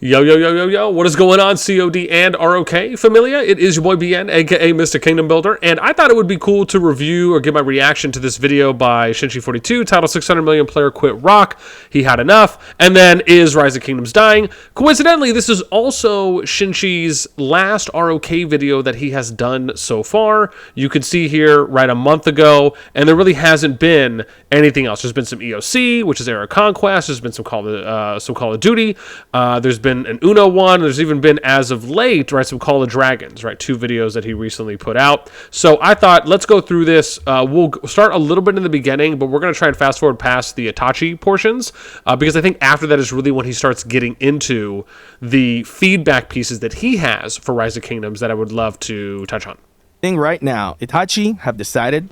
Yo, yo, yo, yo, yo. What is going on, COD and ROK Familia? It is your boy BN, aka Mr. Kingdom Builder, and I thought it would be cool to review or give my reaction to this video by Shinchi42, titled 600 million player quit rock. He had enough. And then, is Rise of Kingdoms dying? Coincidentally, this is also Shinchi's last ROK video that he has done so far. You could see here right a month ago, and there really hasn't been anything else. There's been some EOC, which is Era of Conquest. There's been some Call of Duty. There's been an Uno one. There's even been, as of late, right, some Call of Dragons, right, 2 videos that he recently put out. So I thought, let's go through this. We'll start a little bit in the beginning, but we're going to try and fast forward past the Itachi portions, because I think after that is really when he starts getting into the feedback pieces that he has for Rise of Kingdoms that I would love to touch on. Right now, Itachi have decided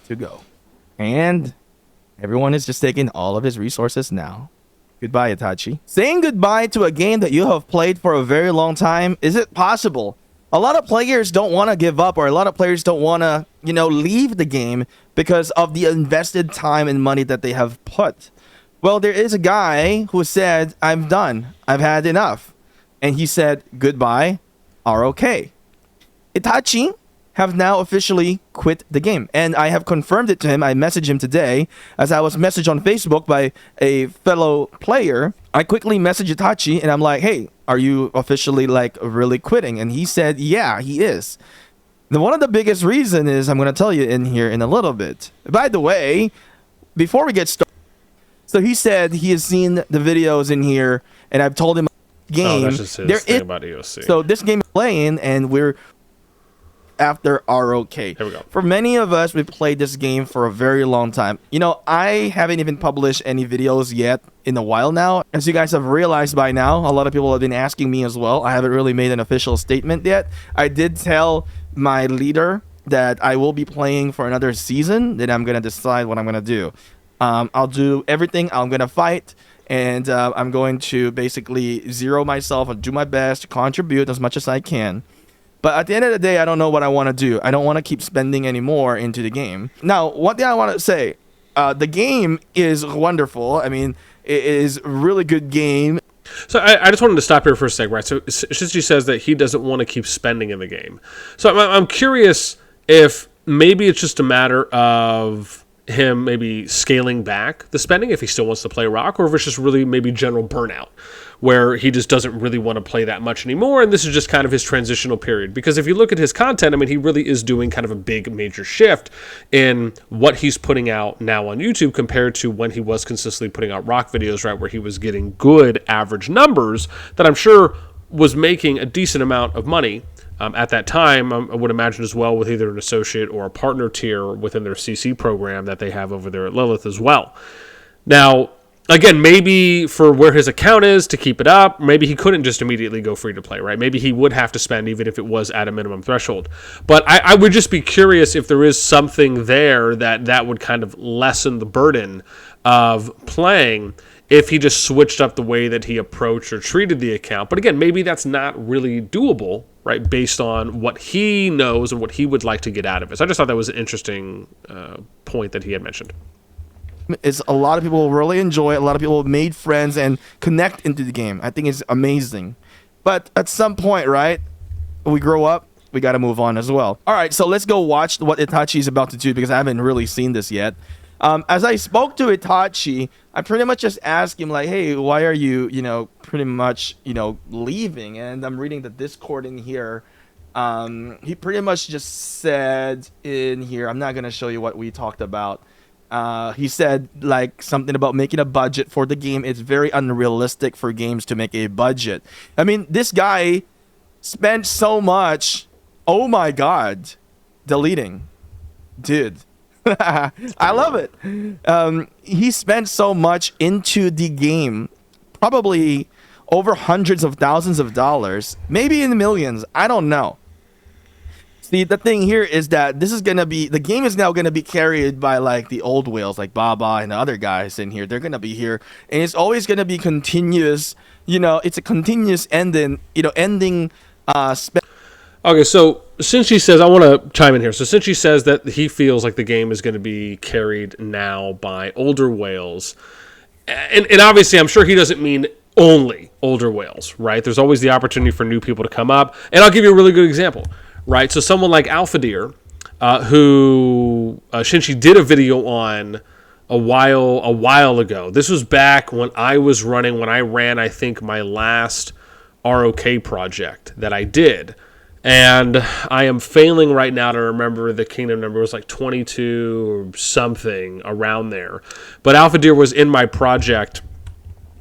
to go, and everyone is just taking all of his resources now. Goodbye, Itachi. Saying goodbye to a game that you have played for a very long time, is it possible? A lot of players don't want to give up, or a lot of players don't want to, leave the game because of the invested time and money that they have put. Well, there is a guy who said, I'm done. I've had enough. And he said, goodbye, ROK. Itachi have now officially quit the game, and I have confirmed it to him. I messaged him today as I was messaged on Facebook by a fellow player. I quickly messaged Itachi and I'm like, hey, are you officially really quitting? And he said, yeah, he is. Then one of the biggest reason is, I'm going to tell you in here in a little bit. By the way, before we get started, so he said he has seen the videos in here, and I've told him game. Oh, that's just his thing about EOC. So this game is playing, and we're after ROK. Here we go. For many of us, we played this game for a very long time. I haven't even published any videos yet in a while now. As you guys have realized by now, a lot of people have been asking me as well. I haven't really made an official statement yet. I did tell my leader that I will be playing for another season. Then I'm going to decide what I'm going to do. I'll do everything. I'm going to fight. And I'm going to basically zero myself and do my best to contribute as much as I can. But at the end of the day, I don't know what I want to do. I don't want to keep spending any more into the game. Now, one thing I want to say, the game is wonderful. I mean, it is a really good game. So I just wanted to stop here for a sec, right? So Shinchi says that he doesn't want to keep spending in the game. So I'm curious if maybe it's just a matter of him maybe scaling back the spending if he still wants to play rock, or if it's just really maybe general burnout where he just doesn't really want to play that much anymore, and this is just kind of his transitional period. Because if you look at his content, I mean, he really is doing kind of a big major shift in what he's putting out now on YouTube compared to when he was consistently putting out rock videos, right, where he was getting good average numbers that I'm sure was making a decent amount of money. At that time, I would imagine as well, with either an associate or a partner tier within their CC program that they have over there at Lilith as well. Now, again, maybe for where his account is to keep it up, maybe he couldn't just immediately go free to play, right? Maybe he would have to spend even if it was at a minimum threshold. But I would just be curious if there is something there that would kind of lessen the burden of playing if he just switched up the way that he approached or treated the account. But again, maybe that's not really doable, right, based on what he knows and what he would like to get out of it. So I just thought that was an interesting point that he had mentioned. It's a lot of people really enjoy it. A lot of people have made friends and connect into the game. I think it's amazing. But at some point, right, we grow up, we got to move on as well. All right, so let's go watch what Itachi is about to do, because I haven't really seen this yet. As I spoke to Itachi, I pretty much just asked him, like, hey, why are you, pretty much, leaving? And I'm reading the Discord in here. He pretty much just said in here, I'm not going to show you what we talked about. He said, like, something about making a budget for the game. It's very unrealistic for games to make a budget. I mean, this guy spent so much. Oh, my God. Deleting. Dude. I love it. He spent so much into the game, probably over hundreds of thousands of dollars, maybe in the millions. I don't know. See, the thing here is that the game is now gonna be carried by like the old whales, like Baba and the other guys in here. They're gonna be here, and it's always gonna be continuous. It's a continuous ending. Okay, so Shinchi says, I want to chime in here. So Shinchi says that he feels like the game is going to be carried now by older whales. And obviously, I'm sure he doesn't mean only older whales, right? There's always the opportunity for new people to come up. And I'll give you a really good example, right? So someone like Alpha Deer, who Shinchi did a video on a while ago. This was back when I ran, I think, my last ROK project that I did. And I am failing right now to remember the kingdom number. It was like 22 or something around there. But Alpha Deer was in my project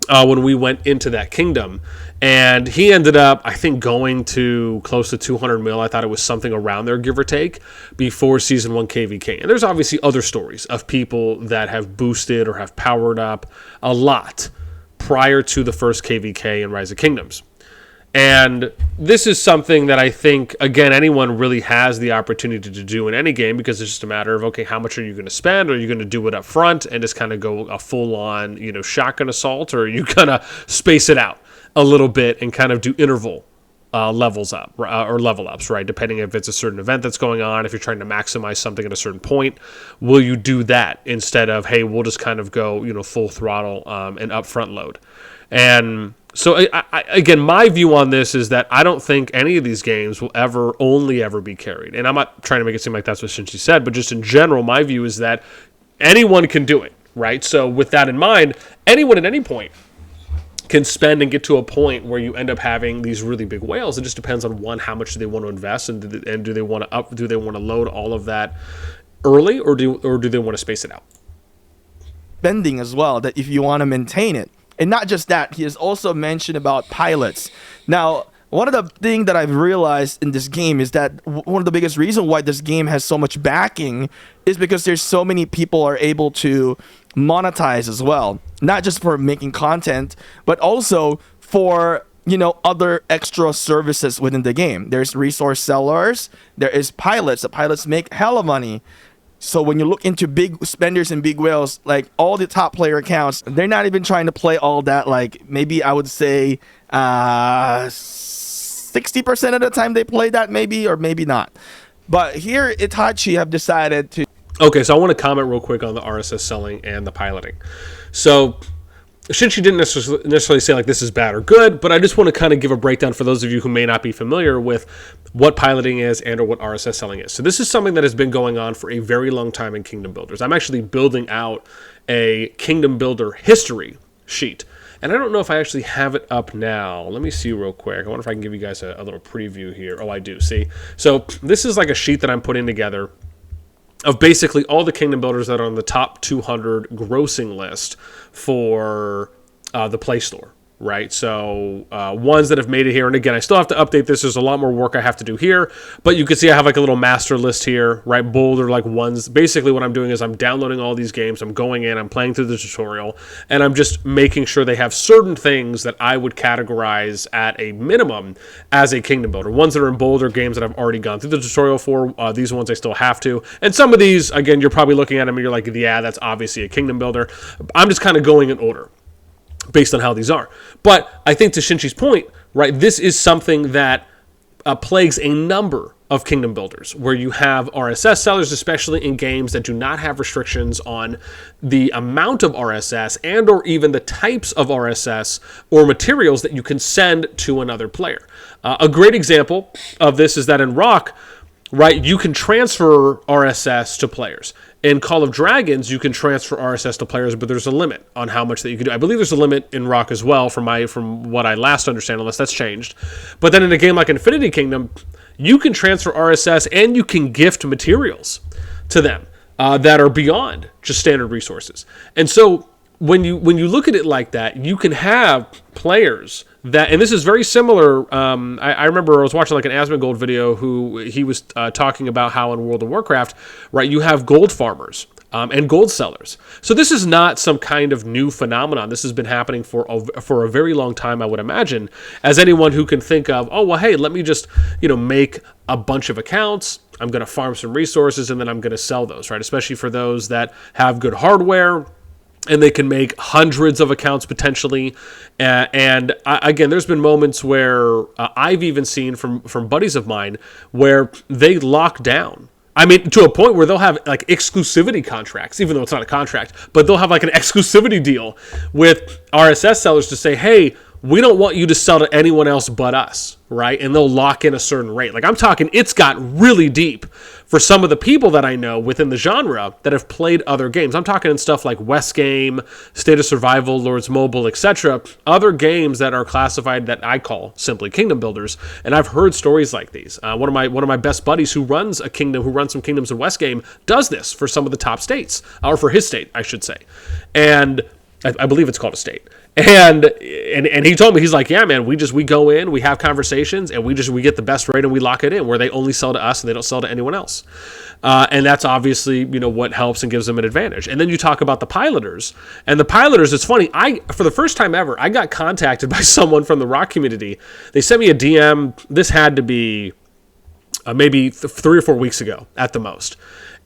when we went into that kingdom. And he ended up, I think, going to close to 200 mil. I thought it was something around there, give or take, before Season 1 KVK. And there's obviously other stories of people that have boosted or have powered up a lot prior to the first KVK and Rise of Kingdoms. And this is something that I think, again, anyone really has the opportunity to do in any game, because it's just a matter of, okay, how much are you going to spend? Are you going to do it up front and just kind of go a full-on, shotgun assault? Or are you going to space it out a little bit and kind of do interval levels up or level ups, right? Depending if it's a certain event that's going on, if you're trying to maximize something at a certain point, will you do that instead of, hey, we'll just kind of go, full throttle and up front load? And so, again, my view on this is that I don't think any of these games will only ever be carried. And I'm not trying to make it seem like that's what Shinchi said, but just in general, my view is that anyone can do it, right? So with that in mind, anyone at any point can spend and get to a point where you end up having these really big whales. It just depends on, one, how much do they want to invest, and do they want to load all of that early, or do they want to space it out? Spending as well, that if you want to maintain it. And not just that, he has also mentioned about pilots. Now, one of the things that I've realized in this game is that one of the biggest reasons why this game has so much backing is because there's so many people are able to monetize as well. Not just for making content, but also for, other extra services within the game. There's resource sellers, there is pilots. The pilots make hella money. So when you look into big spenders and big whales, like all the top player accounts, they're not even trying to play all that. Like maybe I would say 60% of the time they play that, maybe, or maybe not. But here Itachi have decided to... Okay, so I want to comment real quick on the RSS selling and the piloting. So Shinchi didn't necessarily say like this is bad or good, but I just want to kind of give a breakdown for those of you who may not be familiar with what piloting is and or what RSS selling is. So this is something that has been going on for a very long time in Kingdom Builders. I'm actually building out a Kingdom Builder history sheet. And I don't know if I actually have it up now. Let me see real quick. I wonder if I can give you guys a little preview here. Oh, I do. See? So this is like a sheet that I'm putting together of basically all the Kingdom Builders that are on the top 200 grossing list for the Play Store, right? So ones that have made it here. And again, I still have to update this. There's a lot more work I have to do here. But you can see I have like a little master list here, right? Boulder like ones. Basically what I'm doing is I'm downloading all these games. I'm going in, I'm playing through the tutorial, and I'm just making sure they have certain things that I would categorize at a minimum as a Kingdom Builder. Ones that are in Boulder, games that I've already gone through the tutorial for. These ones I still have to. And some of these, again, you're probably looking at them and you're like, yeah, that's obviously a Kingdom Builder. I'm just kind of going in order based on how these are. But I think to Shinchi's point, right, this is something that plagues a number of Kingdom Builders, where you have RSS sellers, especially in games that do not have restrictions on the amount of RSS and or even the types of RSS or materials that you can send to another player. A great example of this is that in Rock, right, you can transfer RSS to players. In Call of Dragons, you can transfer RSS to players, but there's a limit on how much that you can do. I believe there's a limit in Rock as well, from what I last understand, unless that's changed. But then in a game like Infinity Kingdom, you can transfer RSS and you can gift materials to them that are beyond just standard resources. And so when you look at it like that, you can have players that, and this is very similar. I remember I was watching like an Asmongold video who he was talking about how in World of Warcraft, right, you have gold farmers and gold sellers. So this is not some kind of new phenomenon. This has been happening for a very long time, I would imagine, as anyone who can think of, oh, well, hey, let me just, make a bunch of accounts. I'm going to farm some resources and then I'm going to sell those, right? Especially for those that have good hardware, and they can make hundreds of accounts potentially. And again, there's been moments where I've even seen from buddies of mine where they lock down. I mean, to a point where they'll have like exclusivity contracts, even though it's not a contract, but they'll have like an exclusivity deal with RSS sellers to say, hey, we don't want you to sell to anyone else but us, right? And they'll lock in a certain rate. Like I'm talking, it's got really deep for some of the people that I know within the genre that have played other games. I'm talking in stuff like West Game, State of Survival, Lords Mobile, etc. Other games that are classified that I call simply kingdom builders. And I've heard stories like these. One of my best buddies who runs some kingdoms in West Game does this for some of the top states, or for his state, I should say. And I believe it's called a state. And he told me, he's like, yeah, man, we go in, we have conversations, and we get the best rate and we lock it in, where they only sell to us and they don't sell to anyone else. And that's obviously, what helps and gives them an advantage. And then you talk about the piloters. And the piloters, it's funny, for the first time ever, I got contacted by someone from the rock community. They sent me a DM. This had to be maybe 3 or 4 weeks ago at the most.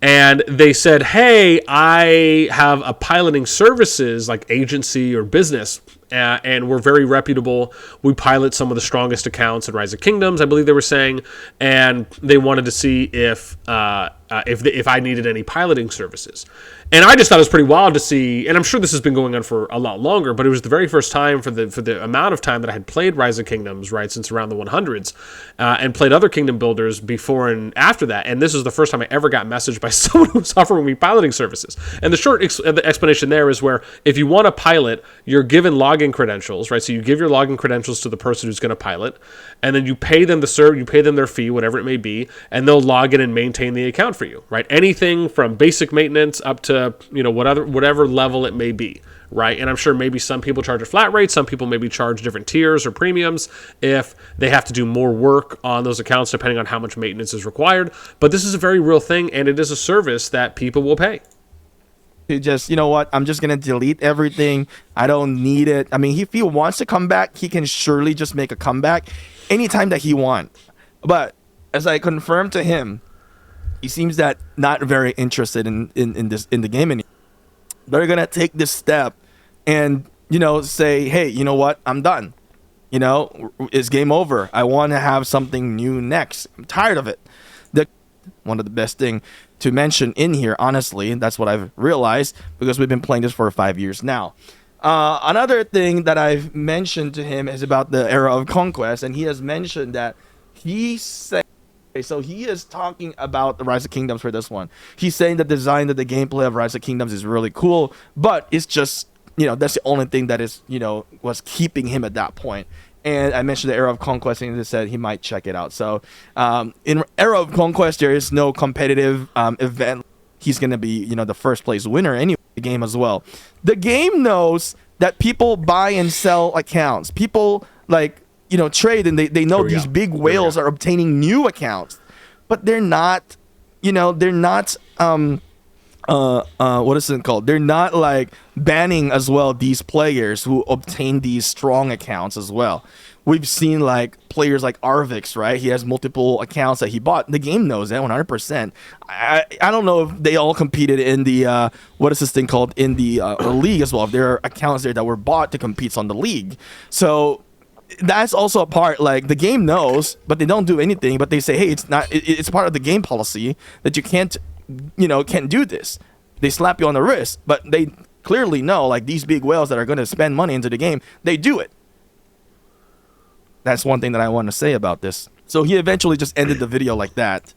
And they said, hey, I have a piloting services like agency or business, and we're very reputable. We pilot some of the strongest accounts in Rise of Kingdoms, I believe they were saying, and they wanted to see if I needed any piloting services. And I just thought it was pretty wild to see, and I'm sure this has been going on for a lot longer, but it was the very first time for the amount of time that I had played Rise of Kingdoms, right, since around the 100s, and played other kingdom builders before and after that. And this was the first time I ever got messaged by someone who was offering me piloting services. And the short the explanation there is where if you want to pilot, you're given login credentials, right? So you give your login credentials to the person who's going to pilot, and then you pay them their fee, whatever it may be, and they'll log in and maintain the account for you, right? Anything from basic maintenance up to whatever level it may be, right? And I'm sure maybe some people charge a flat rate, some people maybe charge different tiers or premiums if they have to do more work on those accounts depending on how much maintenance is required. But this is a very real thing, and it is a service that people will pay. Just, I'm just going to delete everything. I don't need it. I mean, if he wants to come back, he can surely just make a comeback anytime that he wants. But as I confirmed to him, he seems that not very interested in the game anymore. They're going to take this step and, say, hey, you know what? I'm done. It's game over. I want to have something new next. I'm tired of it. One of the best thing to mention in here, honestly, that's what I've realized because we've been playing this for 5 years now. Another thing that I've mentioned to him is about the era of conquest, and he has mentioned that he said, so he is talking about the Rise of Kingdoms for this one. He's saying the design of the gameplay of Rise of Kingdoms is really cool, but it's just, that's the only thing that is, was keeping him at that point. And I mentioned the Era of Conquest, and he said he might check it out. So in Era of Conquest, there is no competitive event. He's going to be, the first place winner anyway, the game as well. The game knows that people buy and sell accounts. People, trade, and they know these big whales are obtaining new accounts. But they're not, what is it called? They're not banning as well these players who obtain these strong accounts as well. We've seen players like Arvix, right? He has multiple accounts that he bought. The game knows that 100%. I don't know if they all competed in the what is this thing called, in the league as well. If there are accounts there that were bought to compete on the league, so that's also a part. The game knows, but they don't do anything. But they say, hey, it's part of the game policy that you can't do this. They slap you on the wrist, but they clearly know, these big whales that are going to spend money into the game, they do it. That's one thing that I want to say about this. So he eventually just ended the video like that.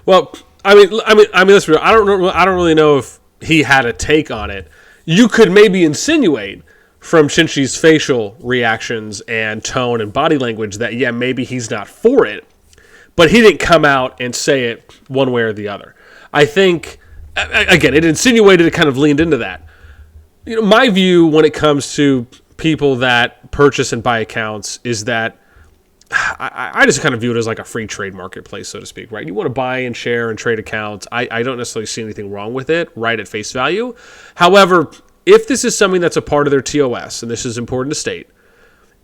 Well, I mean, let's be real. I don't really know if he had a take on it. You could maybe insinuate from Shinchi's facial reactions and tone and body language that, yeah, maybe he's not for it, but he didn't come out and say it one way or the other. I think, again, it insinuated, it kind of leaned into that. My view when it comes to people that purchase and buy accounts is that I just kind of view it as a free trade marketplace, so to speak, right? You want to buy and share and trade accounts. I don't necessarily see anything wrong with it, right, at face value. However, if this is something that's a part of their TOS, and this is important to state,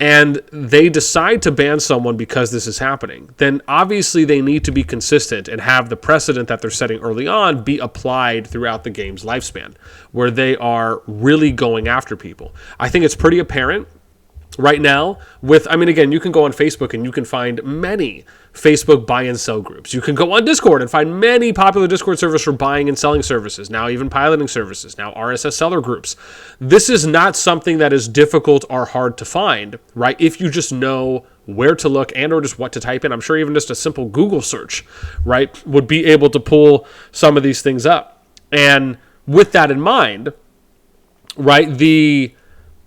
and they decide to ban someone because this is happening, then obviously they need to be consistent and have the precedent that they're setting early on be applied throughout the game's lifespan, where they are really going after people. I think it's pretty apparent right now with, I mean, again, you can go on Facebook and you can find many Facebook buy and sell groups. You can go on Discord and find many popular Discord servers for buying and selling services, now even piloting services, now RSS seller groups. This is not something that is difficult or hard to find, right? If you just know where to look and or just what to type in. I'm sure even just a simple Google search, right, would be able to pull some of these things up. And with that in mind, right, the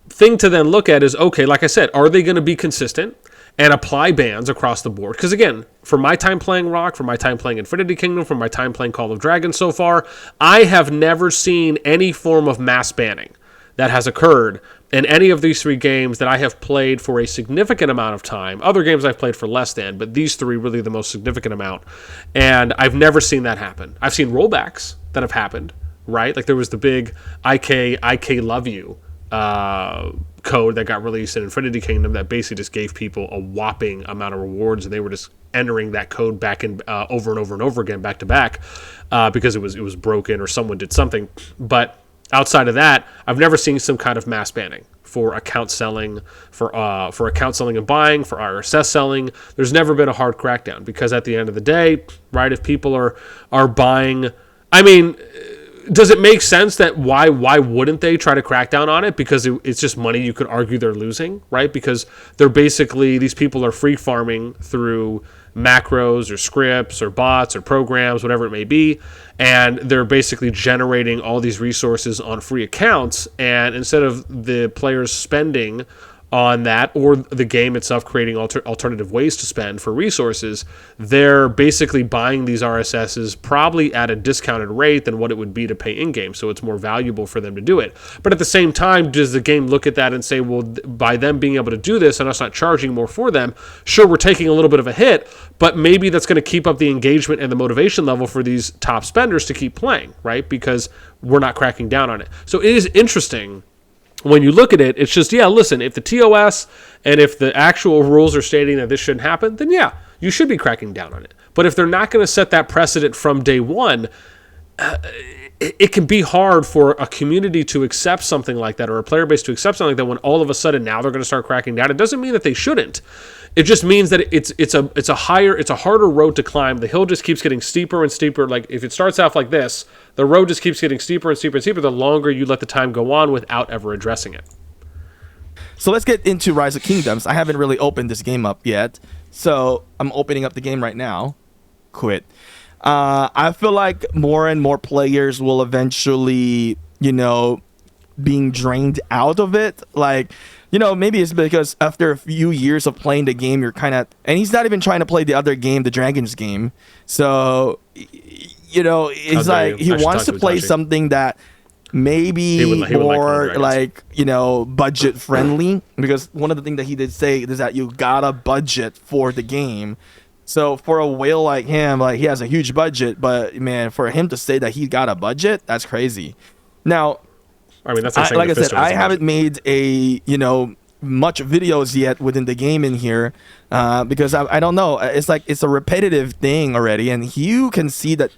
thing to then look at is, okay, like I said, are they going to be consistent and apply bans across the board? Because again, for my time playing Rock, for my time playing Infinity Kingdom, for my time playing Call of Dragons so far, I have never seen any form of mass banning that has occurred in any of these 3 games that I have played for a significant amount of time. Other games I've played for less than, but these 3 really the most significant amount. And I've never seen that happen. I've seen rollbacks that have happened, right? Like there was the big IK love you code that got released in Infinity Kingdom that basically just gave people a whopping amount of rewards, and they were just entering that code back in over and over and over again, back to back, because it was broken or someone did something. But outside of that, I've never seen some kind of mass banning for account selling, for account selling and buying, for RSS selling. There's never been a hard crackdown, because at the end of the day, right, if people are buying, I mean, does it make sense that why wouldn't they try to crack down on it? Because it's just money you could argue they're losing, right? Because they're basically, these people are free farming through macros or scripts or bots or programs, whatever it may be, and they're basically generating all these resources on free accounts, and instead of the players spending on that, or the game itself creating alternative ways to spend for resources, they're basically buying these RSSs probably at a discounted rate than what it would be to pay in-game, so it's more valuable for them to do it. But at the same time, does the game look at that and say, well, by them being able to do this and us not charging more for them, sure, we're taking a little bit of a hit, but maybe that's going to keep up the engagement and the motivation level for these top spenders to keep playing, right? Because we're not cracking down on it. So it is interesting. When you look at it, it's just, yeah, listen, if the TOS and if the actual rules are stating that this shouldn't happen, then yeah, you should be cracking down on it. But if they're not going to set that precedent from day one, it can be hard for a community to accept something like that, or a player base to accept something like that, when all of a sudden now they're going to start cracking down. It doesn't mean that they shouldn't. It just means that it's a harder road to climb. The hill just keeps getting steeper and steeper. Like if it starts off like this, the road just keeps getting steeper and steeper and steeper the longer you let the time go on without ever addressing it. So let's get into Rise of Kingdoms. I haven't really opened this game up yet, so I'm opening up the game right now. Quit. I feel like more and more players will eventually, being drained out of it. Like, maybe it's because after a few years of playing the game, you're kind of, and he's not even trying to play the other game, the Dragons game. So, it's like he wants to play something that maybe he would more like, budget friendly, because one of the things that he did say is that you gotta budget for the game. So for a whale like him, like he has a huge budget, but man, for him to say that he got a budget, that's crazy. Now, I mean, that's like I said, I haven't made much videos yet within the game in here, because I don't know. It's like it's a repetitive thing already, and you can see that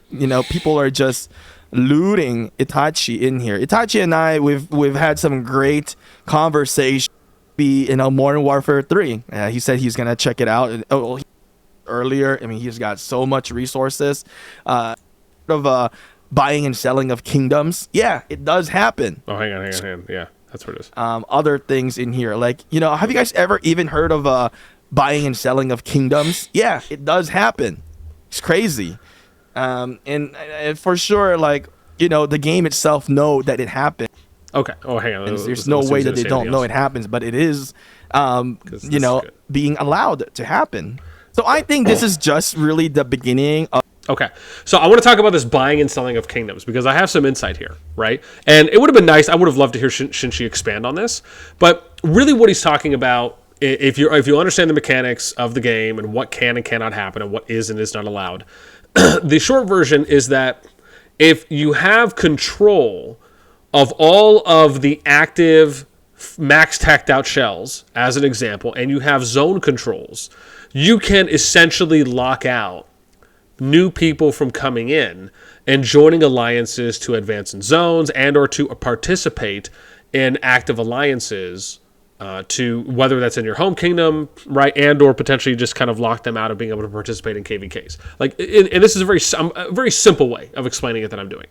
people are just looting Itachi in here. Itachi and I, we've had some great conversation. Modern Warfare 3. He said he's gonna check it out. Earlier, I mean, he's got so much resources. Buying and selling of kingdoms. Yeah, it does happen. Oh, hang on. Yeah, that's what it is. Other things in here, like, have you guys ever even heard of buying and selling of kingdoms? Yeah, it does happen. It's crazy. And for sure, like, the game itself know that it happened. Okay. Oh, hang on. There's no way that they don't know it happens, but it is, being allowed to happen. So I think this is just really the beginning of... Okay, so I want to talk about this buying and selling of kingdoms, because I have some insight here, right? And it would have been nice. I would have loved to hear Shinchi expand on this. But really what he's talking about, if you understand the mechanics of the game and what can and cannot happen and what is and is not allowed, the short version is that if you have control of all of the active max tacked out shells, as an example, and you have zone controls, you can essentially lock out new people from coming in and joining alliances to advance in zones and or to participate in active alliances to whether that's in your home kingdom, right, and or potentially just kind of lock them out of being able to participate in KVKs. And this is a very simple way of explaining it that I'm doing.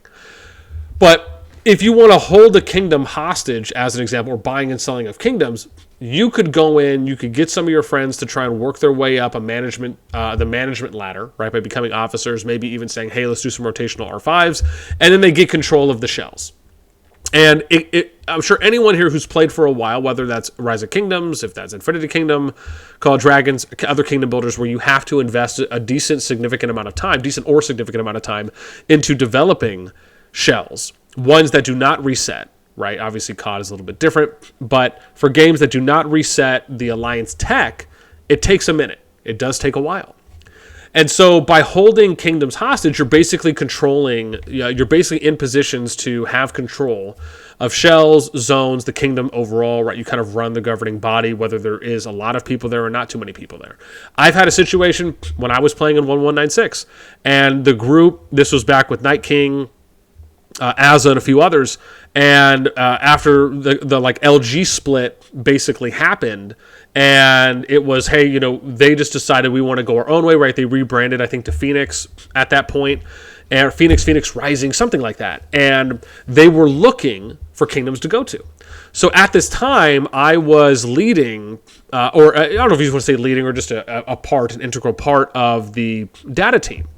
But if you want to hold a kingdom hostage, as an example, or buying and selling of kingdoms, you could go in, you could get some of your friends to try and work their way up the management ladder, right, by becoming officers, maybe even saying, hey, let's do some rotational R5s, and then they get control of the shells. And I'm sure anyone here who's played for a while, whether that's Rise of Kingdoms, if that's Infinity Kingdom, Call of Dragons, other kingdom builders where you have to invest a decent or significant amount of time into developing shells, ones that do not reset, right? Obviously, CoD is a little bit different, but for games that do not reset the Alliance tech, it takes a minute. It does take a while. And so by holding kingdoms hostage, you're basically you're basically in positions to have control of shells, zones, the kingdom overall, right? You kind of run the governing body, whether there is a lot of people there or not too many people there. I've had a situation when I was playing in 1196, and the group, this was back with Night King, Azza, and a few others, and after the like LG split basically happened, and it was, hey, they just decided we want to go our own way, right? They rebranded, I think, to Phoenix at that point, and Phoenix Rising, something like that, and they were looking for kingdoms to go to. So at this time, I was leading, or I don't know if you want to say leading or just an integral part of the data team,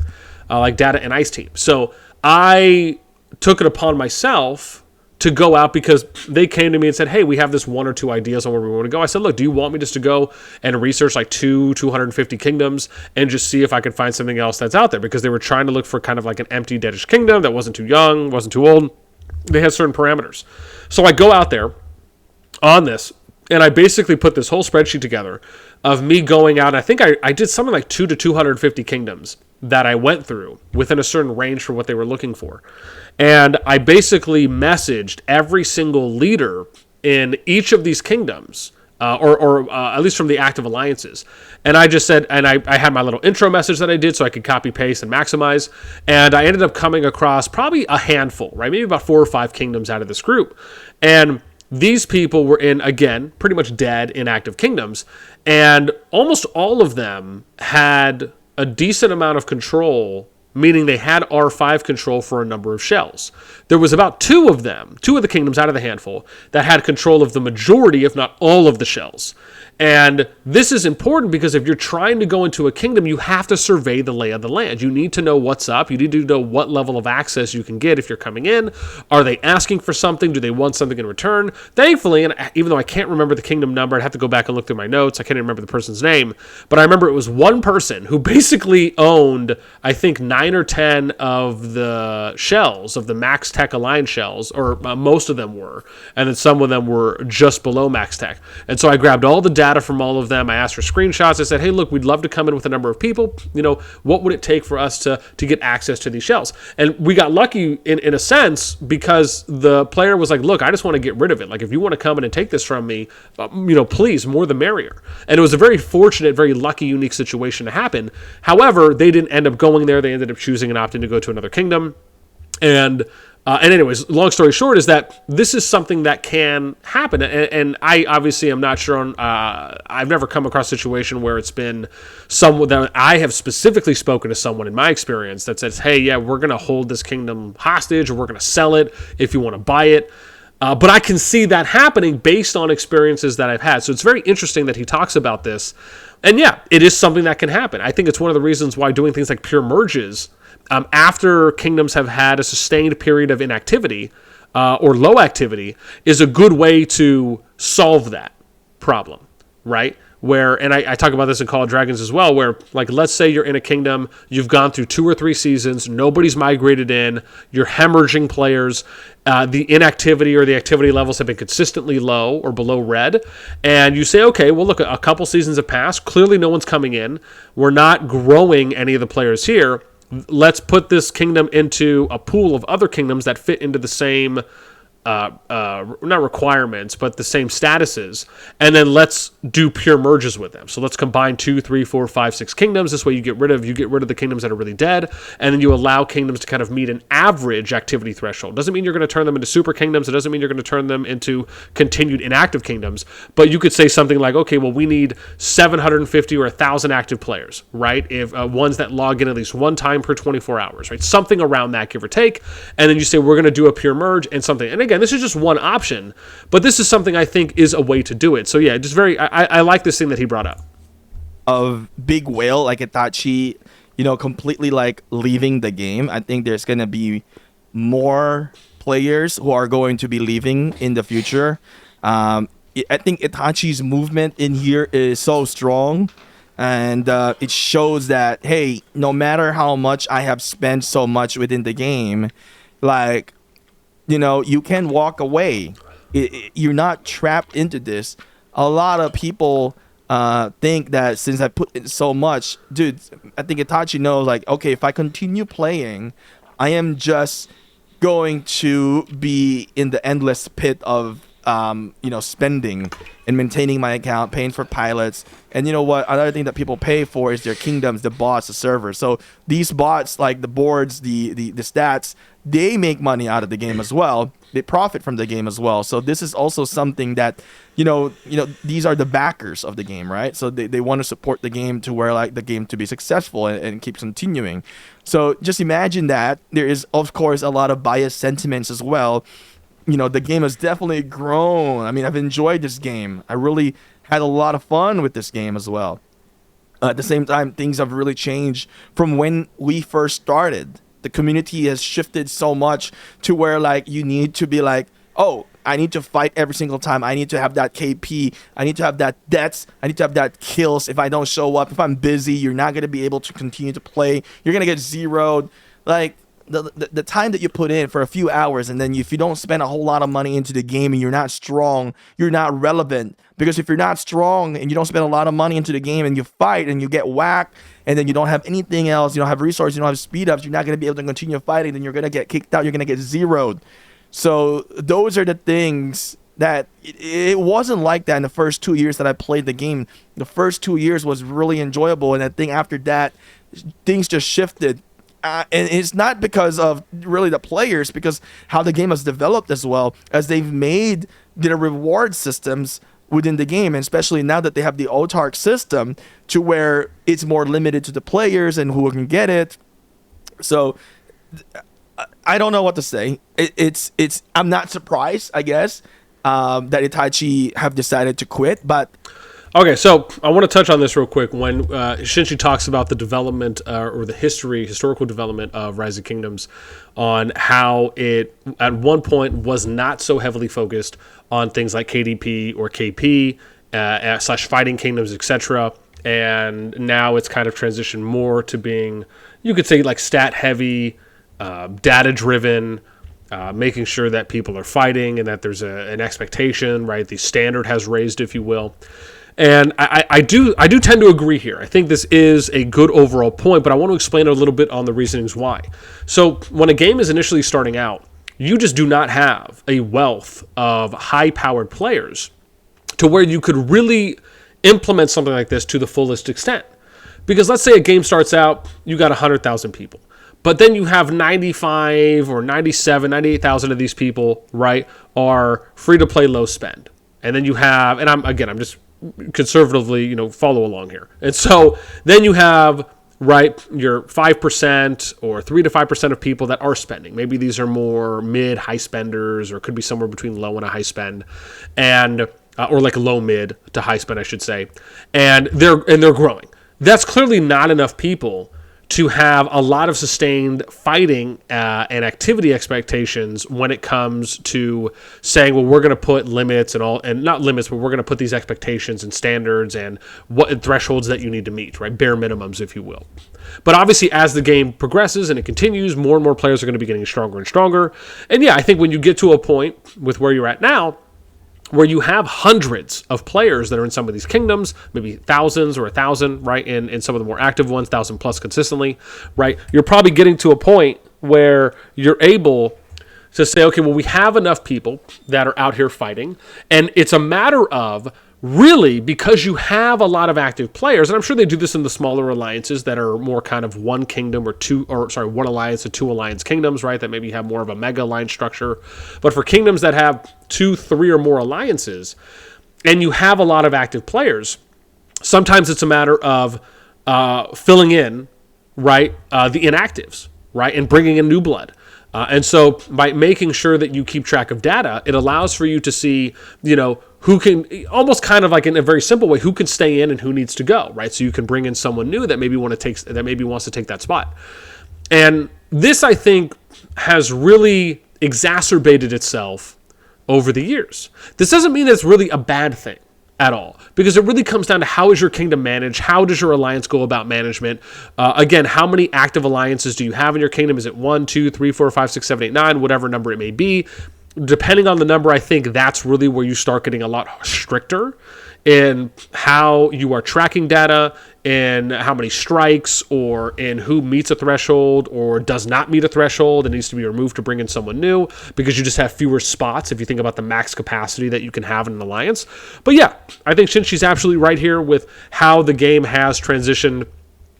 like data and ICE team. So I took it upon myself to go out because they came to me and said, hey, we have this one or two ideas on where we want to go. I said, look, do you want me just to go and research like 250 kingdoms and just see if I could find something else that's out there? Because they were trying to look for kind of like an empty, deadish kingdom that wasn't too young, wasn't too old. They had certain parameters. So I go out there on this, and I basically put this whole spreadsheet together of me going out. And I think I did something like 200 to 250 kingdoms that I went through within a certain range for what they were looking for. And I basically messaged every single leader in each of these kingdoms, or at least from the active alliances. And I just said, and I had my little intro message that I did so I could copy, paste, and maximize. And I ended up coming across probably a handful, right? Maybe about 4 or 5 kingdoms out of this group. And these people were in, again, pretty much dead, inactive kingdoms. And almost all of them had a decent amount of control, meaning they had R5 control for a number of shells. There was about 2 of the kingdoms out of the handful, that had control of the majority, if not all of the shells. And this is important because if you're trying to go into a kingdom, you have to survey the lay of the land. You need to know what's up. You need to know what level of access you can get if you're coming in. Are they asking for something? Do they want something in return? Thankfully, and even though I can't remember the kingdom number, I'd have to go back and look through my notes. I can't even remember the person's name. But I remember it was one person who basically owned, I think, 9 or 10 of the shells, of the Max Tech Alliance shells, or most of them were. And then some of them were just below Max Tech. And so I grabbed all the data from all of them. I asked for screenshots. I said, hey, look, we'd love to come in with a number of people. What would it take for us to get access to these shells? And we got lucky in a sense because the player was like, look, I just want to get rid of it. Like, if you want to come in and take this from me, please, more the merrier. And it was a very fortunate, very lucky, unique situation to happen. However, they didn't end up going there. They ended up choosing and opting to go to another kingdom. And anyways, long story short is that this is something that can happen. And I obviously am not sure I've never come across a situation where it's been someone that I have specifically spoken to someone in my experience that says, hey, yeah, we're going to hold this kingdom hostage, or we're going to sell it if you want to buy it. But I can see that happening based on experiences that I've had. So it's very interesting that he talks about this. And yeah, it is something that can happen. I think it's one of the reasons why doing things like pure merges, after kingdoms have had a sustained period of inactivity or low activity, is a good way to solve that problem, right? And I talk about this in Call of Dragons as well, where, like, let's say you're in a kingdom, you've gone through 2 or 3 seasons, nobody's migrated in, you're hemorrhaging players, the inactivity or the activity levels have been consistently low or below red, and you say, okay, well, look, a couple seasons have passed, clearly no one's coming in, we're not growing any of the players here, let's put this kingdom into a pool of other kingdoms that fit into the same not requirements, but the same statuses, and then let's do pure merges with them. So let's combine 2, 3, 4, 5, 6 kingdoms. This way you get rid of the kingdoms that are really dead, and then you allow kingdoms to kind of meet an average activity threshold. Doesn't mean you're going to turn them into super kingdoms. It doesn't mean you're going to turn them into continued inactive kingdoms, but you could say something like, okay, well, we need 750 or 1,000 active players, right? If ones that log in at least one time per 24 hours, right? Something around that, give or take. And then you say, we're going to do a pure merge and something. And again, this is just one option, but this is something I think is a way to do it. So yeah, just I like this thing that he brought up. Of Big Whale, like Itachi, completely like leaving the game. I think there's going to be more players who are going to be leaving in the future. I think Itachi's movement in here is so strong. And it shows that, hey, no matter how much I have spent so much within the game, like, you can walk away. You're not trapped into this. A lot of people think that since I put in so much, dude, I think Itachi knows, like, okay, if I continue playing, I am just going to be in the endless pit of spending and maintaining my account, paying for pilots. And you know what? Another thing that people pay for is their kingdoms, the bots, the servers. So these bots, like the boards, the stats, they make money out of the game as well. They profit from the game as well. So this is also something that, these are the backers of the game, right? So they want to support the game to where like the game to be successful and keep continuing. So just imagine that there is, of course, a lot of biased sentiments as well. The game has definitely grown. I mean, I've enjoyed this game. I really had a lot of fun with this game as well. At the same time, things have really changed from when we first started. The community has shifted so much to where like you need to be like, oh, I need to fight every single time. I need to have that KP. I need to have that deaths. I need to have that kills. If I don't show up, if I'm busy, you're not going to be able to continue to play. You're going to get zeroed. Like, the time that you put in for a few hours, and then if you don't spend a whole lot of money into the game and you're not strong, you're not relevant. Because if you're not strong and you don't spend a lot of money into the game and you fight and you get whacked and then you don't have anything else, you don't have resources, you don't have speed ups, you're not going to be able to continue fighting, then you're going to get kicked out, you're going to get zeroed. So those are the things that it wasn't like that in the first 2 years that I played the game. The first 2 years was really enjoyable, and I think after that, things just shifted. And it's not because of really the players, because how the game has developed as well, as they've made their reward systems within the game, and especially now that they have the autark system to where it's more limited to the players and who can get it. So I don't know what to say. It's I'm not surprised, I guess, that Itachi have decided to quit, but okay, so I want to touch on this real quick. When Shinchi talks about the development or the historical development of Rise of Kingdoms, on how it at one point was not so heavily focused on things like KDP or KP / fighting kingdoms, etc. And now it's kind of transitioned more to being, you could say, like stat heavy, data driven. Making sure that people are fighting and that there's an expectation, right? The standard has raised, if you will. And I do tend to agree here. I think this is a good overall point, but I want to explain a little bit on the reasonings why. So when a game is initially starting out, you just do not have a wealth of high-powered players to where you could really implement something like this to the fullest extent. Because let's say a game starts out, you got 100,000 people. But then you have 95 or 97, 98,000 of these people, right, are free to play, low spend. And then you have, and I'm just conservatively, follow along here. And so then you have, right, your 5% or 3 to 5% of people that are spending. Maybe these are more mid, high spenders, or could be somewhere between low and a high spend, and or like a low mid to high spend, I should say. And they're growing. That's clearly not enough people to have a lot of sustained fighting and activity expectations when it comes to saying, well, we're going to put limits and not limits, but we're going to put these expectations and standards and what thresholds that you need to meet, right? Bare minimums, if you will. But obviously, as the game progresses and it continues, more and more players are going to be getting stronger and stronger. And yeah, I think when you get to a point with where you're at now, where you have hundreds of players that are in some of these kingdoms, maybe thousands or 1,000, right, in some of the more active ones, 1,000 plus consistently, right, you're probably getting to a point where you're able to say, okay, well, we have enough people that are out here fighting, and it's a matter of really, because you have a lot of active players, and I'm sure they do this in the smaller alliances that are more kind of one kingdom one alliance to two alliance kingdoms, right? That maybe have more of a mega alliance structure. But for kingdoms that have 2, 3, or more alliances, and you have a lot of active players, sometimes it's a matter of filling in, right, the inactives, right, and bringing in new blood. And so by making sure that you keep track of data, it allows for you to see, who can, almost kind of like in a very simple way, who can stay in and who needs to go, right? So you can bring in someone new that maybe wants to take that spot. And this, I think, has really exacerbated itself over the years. This doesn't mean that it's really a bad thing at all, because it really comes down to how is your kingdom managed, how does your alliance go about management, again, how many active alliances do you have in your kingdom? Is it 1, 2, 3, 4, 5, 6, 7, 8, 9, whatever number it may be? Depending on the number, I think that's really where you start getting a lot stricter in how you are tracking data, in how many strikes, or in who meets a threshold or does not meet a threshold and needs to be removed to bring in someone new, because you just have fewer spots if you think about the max capacity that you can have in an alliance. But yeah, I think Shinshi's absolutely right here with how the game has transitioned,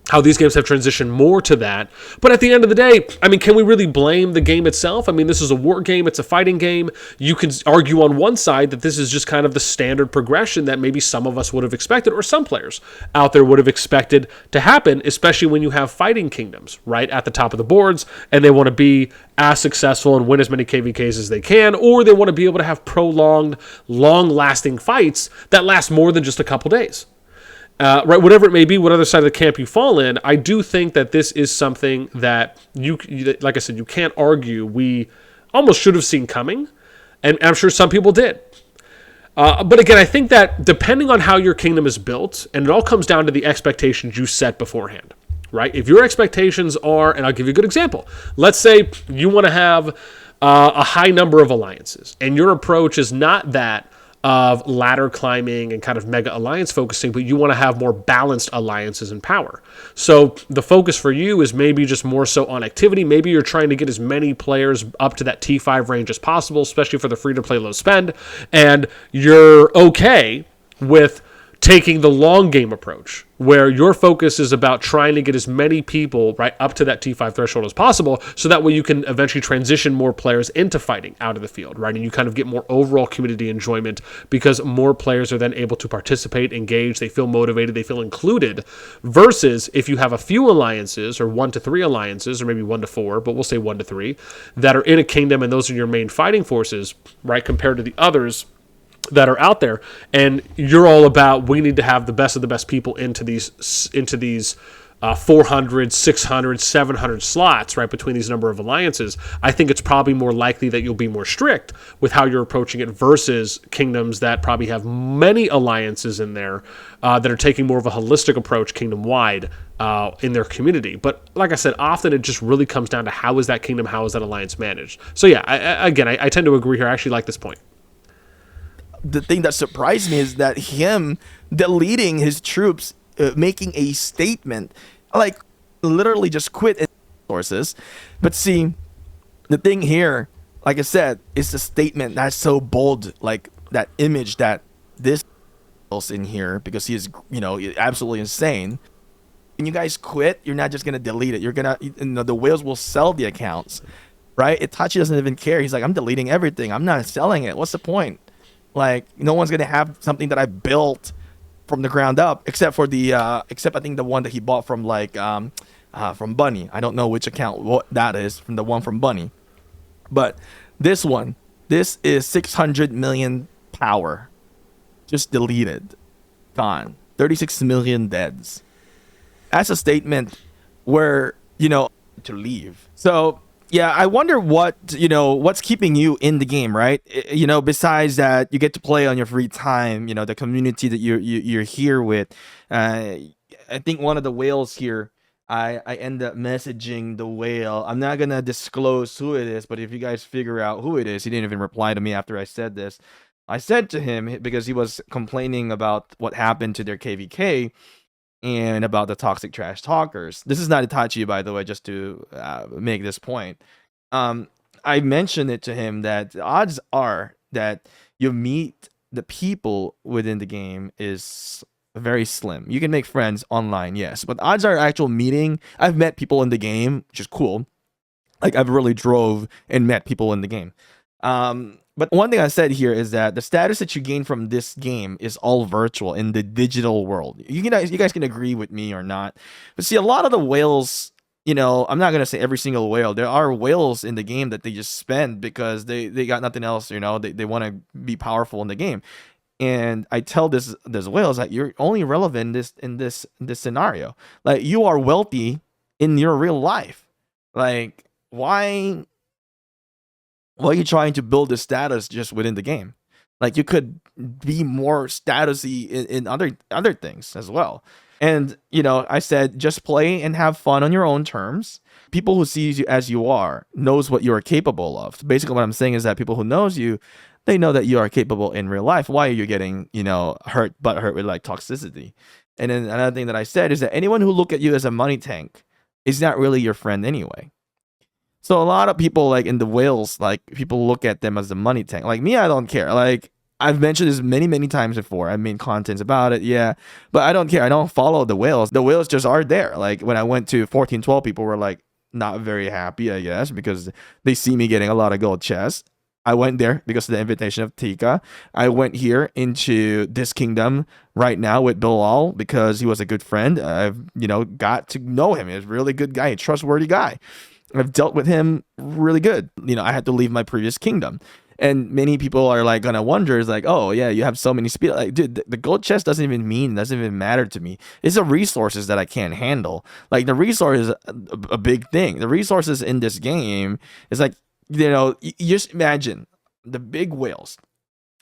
how these games have transitioned more to that. But at the end of the day, I mean, can we really blame the game itself? I mean, this is a war game. It's a fighting game. You can argue on one side that this is just kind of the standard progression that maybe some of us would have expected, or some players out there would have expected to happen, especially when you have fighting kingdoms right at the top of the boards and they want to be as successful and win as many KVKs as they can, or they want to be able to have prolonged, long-lasting fights that last more than just a couple days. Right, whatever it may be, what other side of the camp you fall in, I do think that this is something that like I said, you can't argue we almost should have seen coming, and I'm sure some people did. But again, I think that depending on how your kingdom is built, and it all comes down to the expectations you set beforehand, right? If your expectations are, and I'll give you a good example, let's say you want to have a high number of alliances, and your approach is not that of ladder climbing and kind of mega alliance focusing, but you want to have more balanced alliances and power. So the focus for you is maybe just more so on activity. Maybe you're trying to get as many players up to that T5 range as possible, especially for the free-to-play low spend, and you're okay with taking the long game approach, where your focus is about trying to get as many people right up to that T5 threshold as possible, so that way you can eventually transition more players into fighting out of the field, right? And you kind of get more overall community enjoyment because more players are then able to participate, engage, they feel motivated, they feel included, versus if you have a few alliances, or 1 to 3 alliances, or maybe 1 to 4, but we'll say 1 to 3, that are in a kingdom and those are your main fighting forces, right, compared to the others that are out there, and you're all about, we need to have the best of the best people into these 400, 600, 700 slots, right, between these number of alliances. I think it's probably more likely that you'll be more strict with how you're approaching it versus kingdoms that probably have many alliances in there that are taking more of a holistic approach kingdom-wide in their community. But like I said, often it just really comes down to how is that kingdom, how is that alliance managed. So yeah, I tend to agree here. I actually like this point. The thing that surprised me is that him deleting his troops, making a statement, like literally just quit sources. But see, the thing here, like I said, is the statement that's so bold, like that image that this in here, because he is, absolutely insane. When you guys quit, you're not just gonna delete it. You're gonna, the whales will sell the accounts, right? Itachi doesn't even care. He's like, I'm deleting everything. I'm not selling it. What's the point? Like, no one's gonna have something that I built from the ground up, except I think the one that he bought from from Bunny. I don't know which account what that is, from the one from Bunny, but this is 600 million power, just deleted, gone. 36 million deads. That's a statement where to leave. So. Yeah, I wonder what's keeping you in the game, right? Besides that, you get to play on your free time. The community that you're here with. I think one of the whales here, I end up messaging the whale. I'm not gonna disclose who it is, but if you guys figure out who it is, he didn't even reply to me after I said this. I said to him, because he was complaining about what happened to their KVK. And about the toxic trash talkers. This is not Itachi, by the way, just to make this point. I I mentioned it to him that the odds are that you meet the people within the game is very slim. You can make friends online, yes, but odds are actual meeting. I've met people in the game, which is cool. Like I've really drove and met people in the game. But one thing I said here is that the status that you gain from this game is all virtual in the digital world. You guys can agree with me or not. But see, a lot of the whales, I'm not gonna say every single whale. There are whales in the game that they just spend because they got nothing else. They want to be powerful in the game. And I tell this whales that you're only relevant in this scenario. Like you are wealthy in your real life. Like why are you trying to build this status just within the game? Like you could be more statusy in other things as well. And I said just play and have fun on your own terms. People who sees you as you are knows what you are capable of. Basically, what I'm saying is that people who knows you, they know that you are capable in real life. Why are you getting hurt with like toxicity? And then another thing that I said is that anyone who look at you as a money tank is not really your friend anyway. So a lot of people like in the whales, like people look at them as the money tank. Like me, I don't care. Like I've mentioned this many times before. I've made contents about it, yeah. But I don't care. I don't follow the whales. The whales just are there. Like when I went to 1412, people were like not very happy, I guess, because they see me getting a lot of gold chests. I went there because of the invitation of Tika. I went here into this kingdom right now with Bilal because he was a good friend. I've got to know him. He's a really good guy, a trustworthy guy. I've dealt with him really good. I had to leave my previous kingdom. And many people are like gonna wonder, is like, oh yeah, you have so many speed. Like, dude, the gold chest doesn't even matter to me. It's the resources that I can't handle. Like the resource is a big thing. The resources in this game is like, you just imagine the big whales,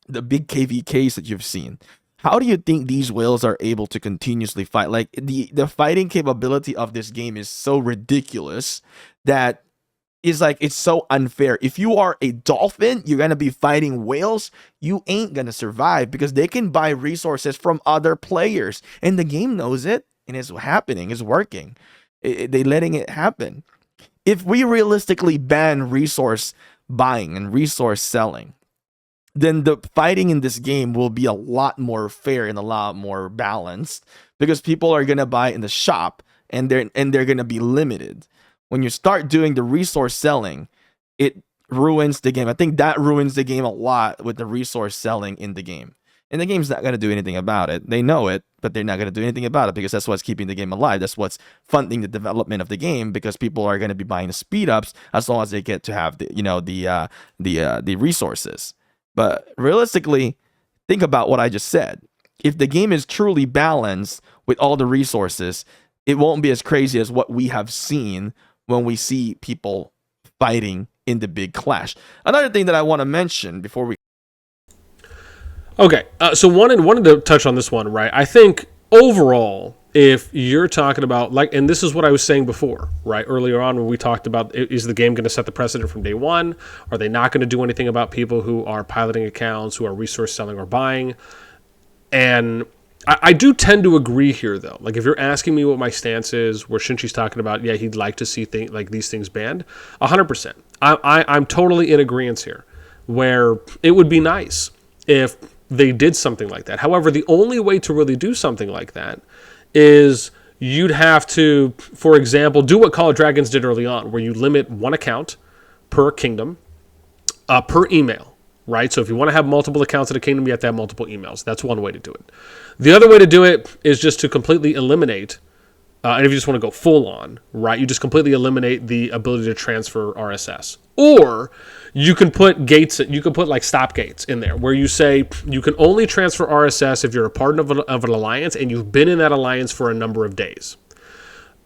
the big KVKs that you've seen. How do you think these whales are able to continuously fight? Like the fighting capability of this game is so ridiculous that is like it's so unfair. If you are a dolphin, you're gonna be fighting whales, you ain't gonna survive because they can buy resources from other players. And the game knows it, and it's happening, it's working. They letting it happen. If we realistically ban resource buying and resource selling, then the fighting in this game will be a lot more fair and a lot more balanced because people are gonna buy in the shop and they're gonna be limited. When you start doing the resource selling, it ruins the game. I think that ruins the game a lot with the resource selling in the game. And the game's not gonna do anything about it. They know it, but they're not gonna do anything about it because that's what's keeping the game alive. That's what's funding the development of the game because people are gonna be buying the speed ups as long as they get to have the resources. But realistically, think about what I just said. If the game is truly balanced with all the resources, it won't be as crazy as what we have seen when we see people fighting in the big clash. Another thing that I want to mention before we... Okay, so wanted to touch on this one, right? I think overall, if you're talking about, like, and this is what I was saying before, right? Earlier on when we talked about, is the game going to set the precedent from day one? Are they not going to do anything about people who are piloting accounts, who are resource selling or buying? And I do tend to agree here, though. Like, if you're asking me what my stance is, where Shinchi's talking about, yeah, he'd like to see these things banned, 100%. I'm totally in agreement here, where it would be nice if they did something like that. However, the only way to really do something like that is you'd have to, for example, do what Call of Dragons did early on, where you limit one account per kingdom, per email, right? So if you want to have multiple accounts at a kingdom, you have to have multiple emails. That's one way to do it. The other way to do it is just to completely eliminate, and if you just want to go full on, right, you just completely eliminate the ability to transfer RSS. Or you can put gates, you can put like stop gates in there where you say you can only transfer RSS if you're a part of an alliance and you've been in that alliance for a number of days,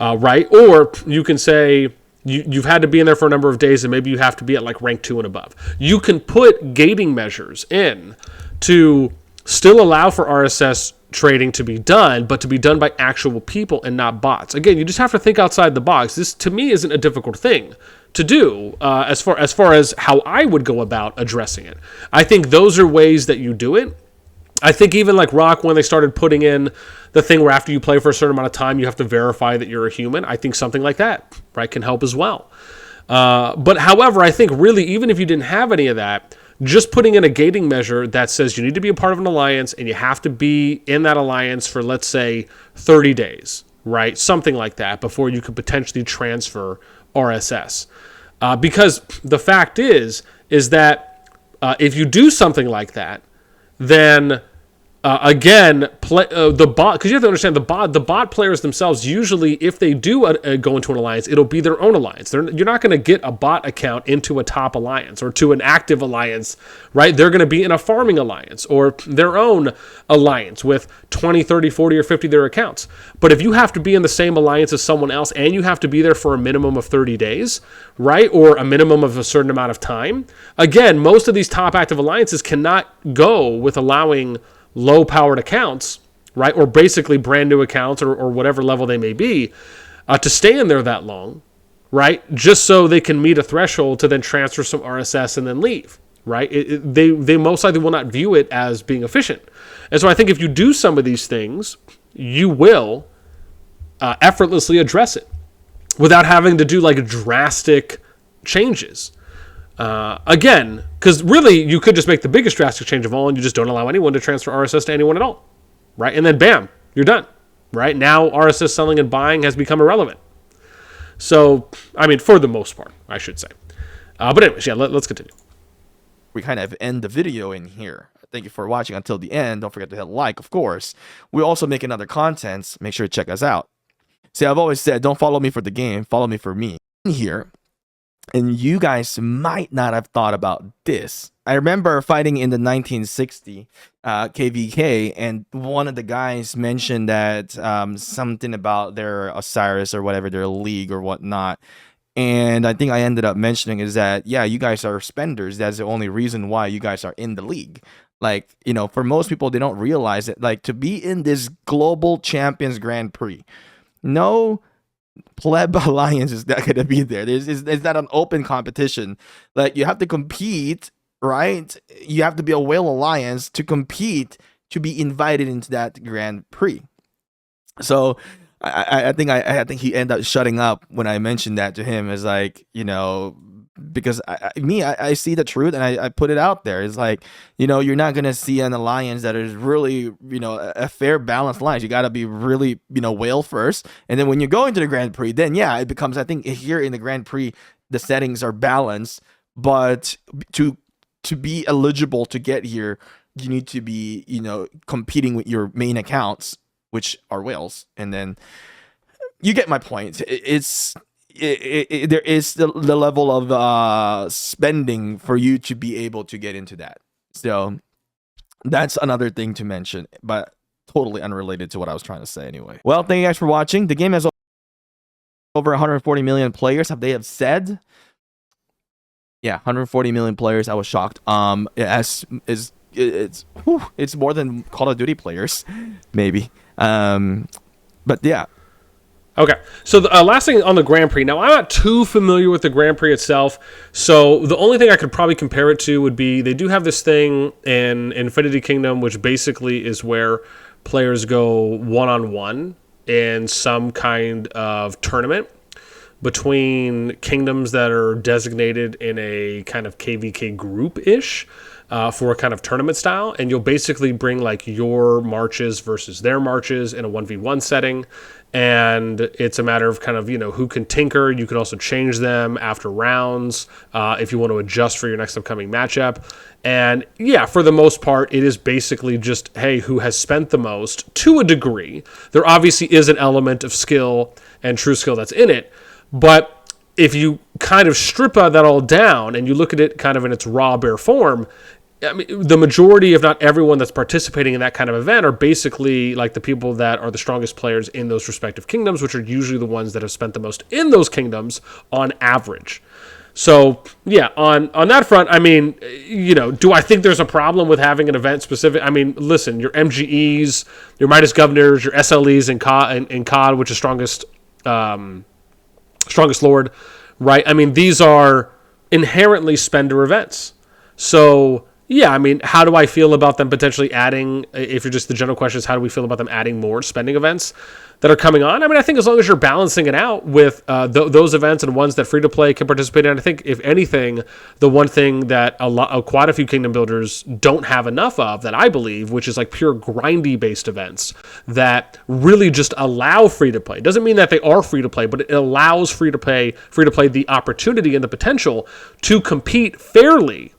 right? Or you can say you've had to be in there for a number of days and maybe you have to be at like rank 2 and above. You can put gating measures in to still allow for RSS trading to be done, but to be done by actual people and not bots. Again, you just have to think outside the box. This, to me, isn't a difficult thing to do as far as how I would go about addressing it. I think those are ways that you do it. I think even like Rock, when they started putting in the thing where after you play for a certain amount of time, you have to verify that you're a human. I think something like that, right, can help as well. But however, I think really, even if you didn't have any of that, just putting in a gating measure that says you need to be a part of an alliance and you have to be in that alliance for, let's say, 30 days, right? Something like that before you could potentially transfer RSS. Because the fact is that if you do something like that, then again, the bot, because you have to understand the bot players themselves, usually if they do go into an alliance, it'll be their own alliance. You're not going to get a bot account into a top alliance or to an active alliance, right? They're going to be in a farming alliance or their own alliance with 20, 30, 40, or 50 of their accounts. But if you have to be in the same alliance as someone else and you have to be there for a minimum of 30 days, right? Or a minimum of a certain amount of time, again, most of these top active alliances cannot go with allowing low-powered accounts, right, or basically brand new accounts or whatever level they may be, to stay in there that long, right, just so they can meet a threshold to then transfer some RSS and then leave, right? They most likely will not view it as being efficient. And so I think if you do some of these things, you will effortlessly address it without having to do like drastic changes. Again, because really you could just make the biggest drastic change of all and you just don't allow anyone to transfer RSS to anyone at all, right? And then bam, you're done, right? Now RSS selling and buying has become irrelevant. So, I mean, for the most part, I should say. But anyways, yeah, let's continue. We kind of end the video in here. Thank you for watching until the end. Don't forget to hit like, of course. We also make other contents. Make sure to check us out. See, I've always said, don't follow me for the game, follow me for me. Here. And you guys might not have thought about this. I remember fighting in the 1960 KVK, and one of the guys mentioned that something about their Osiris or whatever, their league or whatnot. And I think I ended up mentioning is that, yeah, you guys are spenders. That's the only reason why you guys are in the league. Like, you know, for most people, they don't realize it. Like, to be in this Global Champions Grand Prix, no pleb alliance is not going to be there. It's not an open competition. Like, you have to compete, right? You have to be a whale alliance to compete to be invited into that Grand Prix. So I think he ended up shutting up when I mentioned that to him. Is like, you know, because I see the truth and I put it out there. It's like, you know, you're not gonna see an alliance that is really, you know, a fair balanced alliance. You got to be really, you know, whale first, and then when you go into the Grand Prix, then yeah, it becomes, I think here in the Grand Prix the settings are balanced, but to be eligible to get here, you need to be, you know, competing with your main accounts, which are whales, and then you get my point. There is the level of spending for you to be able to get into that. So that's another thing to mention, but totally unrelated to what I was trying to say anyway. Well, thank you guys for watching. The game has over 140 million players, have they have said. Yeah, 140 million players. I was shocked. It's more than Call of Duty players, maybe. But yeah. Okay, so the last thing on the Grand Prix. Now, I'm not too familiar with the Grand Prix itself, so the only thing I could probably compare it to would be they do have this thing in Infinity Kingdom, which basically is where players go one-on-one in some kind of tournament between kingdoms that are designated in a kind of KVK group-ish for a kind of tournament style, and you'll basically bring like your marches versus their marches in a 1v1 setting, and it's a matter of kind of, you know, who can tinker. You can also change them after rounds if you want to adjust for your next upcoming matchup. And yeah, for the most part, it is basically just, hey, who has spent the most to a degree. There obviously is an element of skill and true skill that's in it, but if you kind of strip that all down and you look at it kind of in its raw, bare form, I mean, the majority, if not everyone that's participating in that kind of event, are basically like the people that are the strongest players in those respective kingdoms, which are usually the ones that have spent the most in those kingdoms on average. So, yeah, on that front, I mean, you know, do I think there's a problem with having an event specific? I mean, listen, your MGEs, your Midas Governors, your SLEs in COD, which is strongest Lord, right? I mean, these are inherently spender events. So, Yeah, I mean, how do I feel about them potentially adding, if you're just the general question is how do we feel about them adding more spending events that are coming on? I mean, I think as long as you're balancing it out with those events and ones that free-to-play can participate in, I think, if anything, the one thing that quite a few Kingdom Builders don't have enough of, that I believe, which is like pure grindy-based events that really just allow free-to-play. It doesn't mean that they are free-to-play, but it allows free-to-play the opportunity and the potential to compete fairly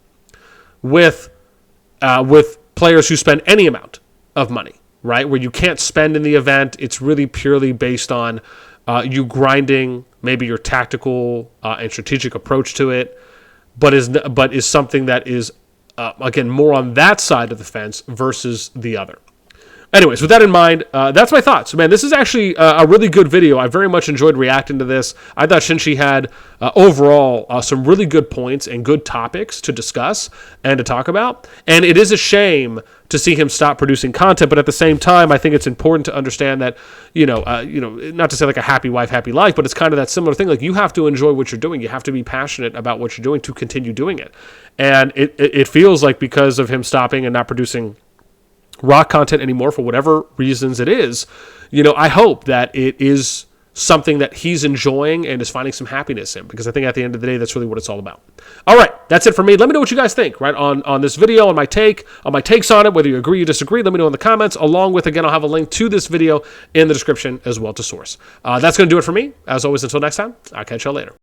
with players who spend any amount of money, right? Where you can't spend in the event. It's really purely based on you grinding, maybe your tactical and strategic approach to it, but is something that is, again, more on that side of the fence versus the other. Anyways, with that in mind, that's my thoughts. Man, this is actually a really good video. I very much enjoyed reacting to this. I thought Shinchi had, overall, some really good points and good topics to discuss and to talk about. And it is a shame to see him stop producing content, but at the same time, I think it's important to understand that, not to say like a happy wife, happy life, but it's kind of that similar thing. Like, you have to enjoy what you're doing. You have to be passionate about what you're doing to continue doing it. And it feels like because of him stopping and not producing rock content anymore for whatever reasons it is, I hope that it is something that he's enjoying and is finding some happiness in, because I think at the end of the day, that's really what it's all about. All right, that's it for me. Let me know what you guys think, right, on this video, on my takes on it, whether you agree or disagree. Let me know in the comments, along with, again, I'll have a link to this video in the description as well to source. That's going to do it for me. As always, until next time, I'll catch y'all later.